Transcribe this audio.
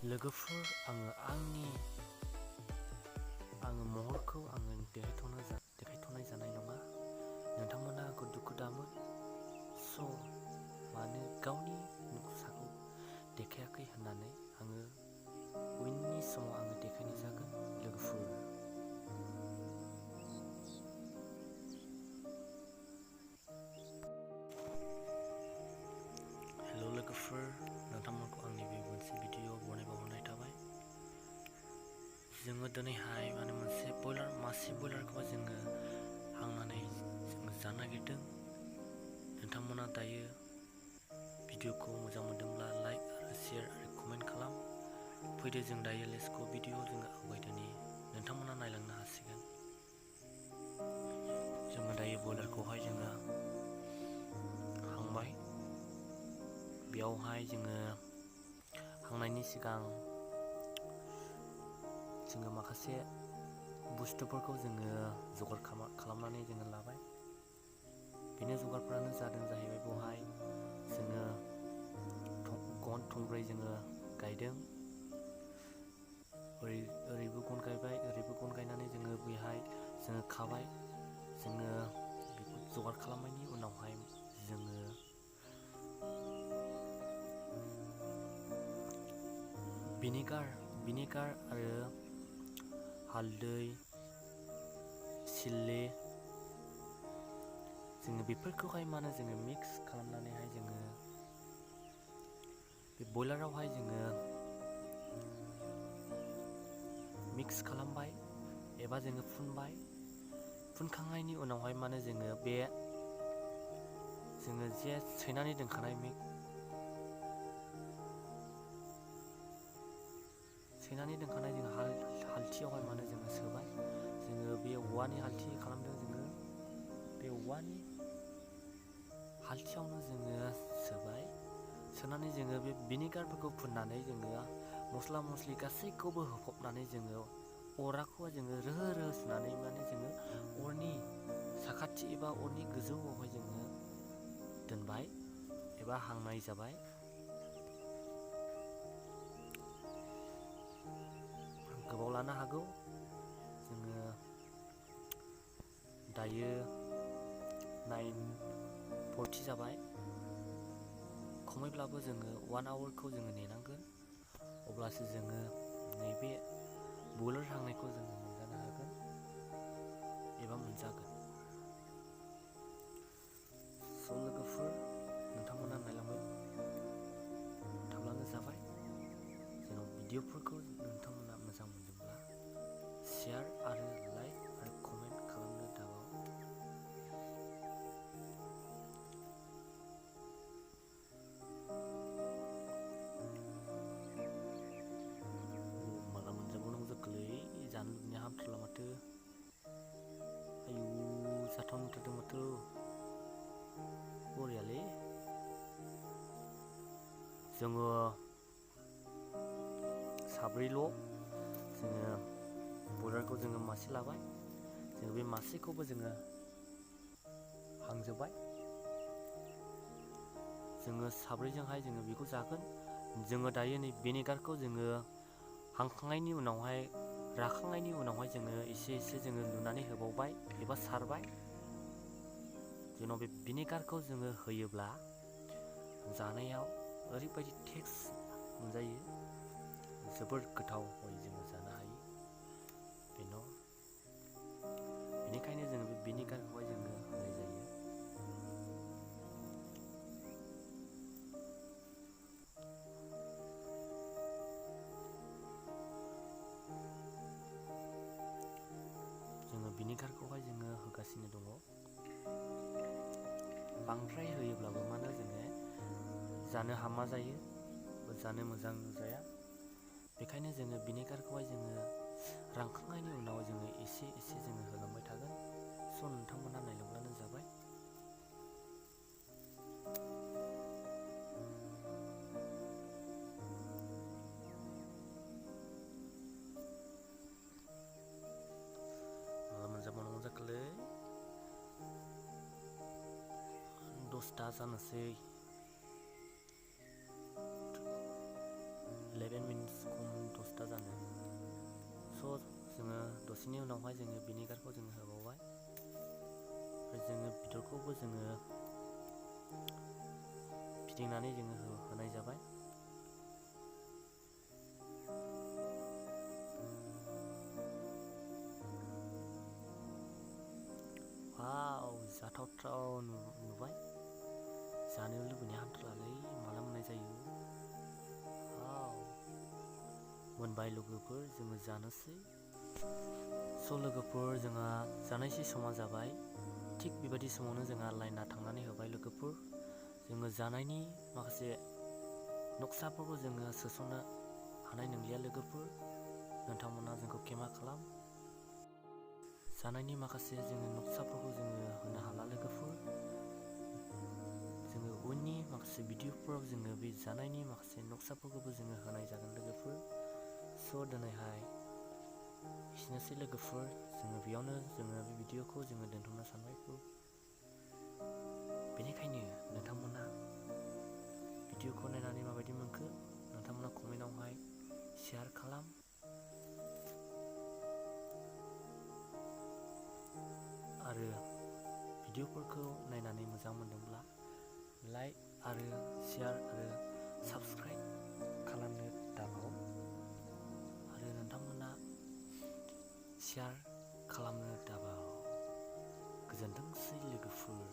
लोगोफोर आङो महरखौ देखायथ'नाय जानाय नङा। नोंथांमोना आंखौ दुखु दामोन, मानो गावनि नुथायखौ देखायाखै होननानै आङो उननि समाव आङो देखायनाय जागोन लोगोफोर। हेलौ लोगोफोर, नोंथांमोनखौ आंनि बे मोनसे भिडिअ बानायबावनाय थाबाय। जोङो दिनैहाय मासे बयलारखौ जोङो हांनानै जानो नागिरदों। नोंथांमोना दायो भिडिअखौ मोजां मोनदोंब्ला लाइक आरो शेयार आरो कमेन्ट खालाम। फैदो जों दायो लेट्स ग' भिडिअ जोङो आवगायदोनि नोंथांमोना नायलांनो हासिगोन। जोङो दायो बयलारखौहाय जोङो हांबाय। बेयावहाय जोङो हांनायनि सिगां जोङो माखासे बुस्थुफोरखौ जोङो जगार खालामनानै जोङो लाबाय। बेनि जगारफ्रानो जाहैबाय बेवहाय जोङो गन थंब्रै जोङो गायदों। ओरैबो गन गायबाय, ओरैबो गन गायनानै जोङो बेहाय जोङो खाबाय। जोङो बेखौ जगार खालामनायनि उनावहाय जोङो भिनेगार आरो हालदै, चिल्ली जोङो बेफोरखौहाय जोङो मिक्स खालामनानैहाय जोङो बे बयलारावहाय जोङो मिक्स खालामबाय एबा जोङो फुनबाय। फुनखांनायनि उनावहाय जोङो जे सैनानै दोनखानाय जोङो हालथियावहाय जोङो सोबाय। जोङो बे औवानि हालथि खालामदों। जोङो बे औवानि हालथियावनो जोङो सोबाय। सोनानै जोङो बे भिनेगारफोरखौ फुननानै जोङो मस्ला मस्लि गासैखौबो होफबनानै जोङो अराखौ जोङो रोहो रोहो सुनानै जोङो अरनि साखाथि एबा अरनि गोजौआवहाय जोङो दोनबाय एबा हांनाय जाबाय। गोबाव लानो हागौ। जोङो दायो 9:40 जाबाय। खमैब्लाबो जोङो 1 आवरखौ जोङो नेनांगोन। अब्लासो जोङो नैबे बयलार हांनायखौ जोङो मोनजानो हागोन एबा मोनजागोन। लोगोफोर, नोंथांमोना नायलांबाय थाब्लानो जाबाय। जेन' भिडिअफोरखौ नोंथांमोना मोजां मोनदोंब्ला शेयार आरो लाइक आरो कमेन्ट खालामनो दाबाव। माला मोनजाबावनांगौ जाखोलै, जानो लुबैनाया हामथारला माथो। आयु, जाथावनो मोनथारदों माथो। बरियालै। जोङो साब्रैल'। जोङो बयलारखौ जोङो मासे लाबाय। जोङो बे मासेखौबो जोङो हांजोब्बाय। जोङो साब्रैजोंहाय जोङो बेखौ जागोन। जोङो दायो नै भिनेगारखौ जोङो हांखांनायनि उनावहाय राखांनायनि उनावहाय जोङो एसे जोङो लुनानै होबावबाय एबा सारबाय। जेन' बे भिनेगारखौ जोङो होयोब्ला जानायाव ओरैबायदि टेस्ट मोनजायो, जोबोर गोथावै जोङो जानो हायो। बेनिखायनो जोङो बे भिनेगारखौहाय जोङो होनाय जायो। जोङो भिनेगारखौहाय जोङो होगासिनो दङ। बांद्राय होयोब्लाबो जोङो जानो हामा जायो, जानो मोजां जाया। बेखायनो जोङो भिनेगारखौहाय जोङो रानखांनायनि उनाव जोङो एसे जोङो होलांबाय थागोन। नोंथांमोना नायलांब्लानो जाबाय। माला मोनजाबावनांगौ जाखोलै, 10ता जानोसै। 11 मिनिट्स उनावहाय जोङो भिनेगारखौ जोङो होबावबाय आरो जोङो बेदरखौबो जोङो फिदिंनानै जोङो होनाय जाबाय। वाव जाथावथाव नुबाय। जानो लुबैनाय हांथारलालै माला मोननाय जायो। वाव मोनबाय लोगोफोर, जोङो जानोसै। स' लोगोफोर, जोंहा जानायसै समा जाबाय। थिग बेबायदि समावनो जोंहा लाइना थांनानै होबाय लोगोफोर। जोङो जानायनि माखासे नक्साफोरखौ जोङो सोसननो हानाय नंलिया लोगोफोर, नोंथांमोना जोंखौ क्षमा खालाम। जानायनि माखासे जोङो नक्साफोरखौ जोङो होनो हाला लोगोफोर। जोङो उननि माखासे भिडिअफोराव जोङो बे जानायनि माखासे नक्साफोरखौबो जोङो होनाय जागोन लोगोफोर। स' दिनैहाय एसेनोसै लोगोफोर, जोङो बेयावनो जोङो बे भिडिअखौ जोङो दोनथ'नो सानबाय। बेनिखायनो नोंथांमोना भिडिअखौ नायनानै माबायदि मोनखो, नोंथांमोना कमेन्टआवहाय शेयार खालाम। आरो भिडिअफोरखौ नायनानै मोजां मोनदोंब्ला लाइक आरो शेयार आरो साबस्क्राइब खालामनो दाबाव। आरो नोंथांमोना शेयार खालामनो दाबाव। गोजोनथोंसै लोगोफोर।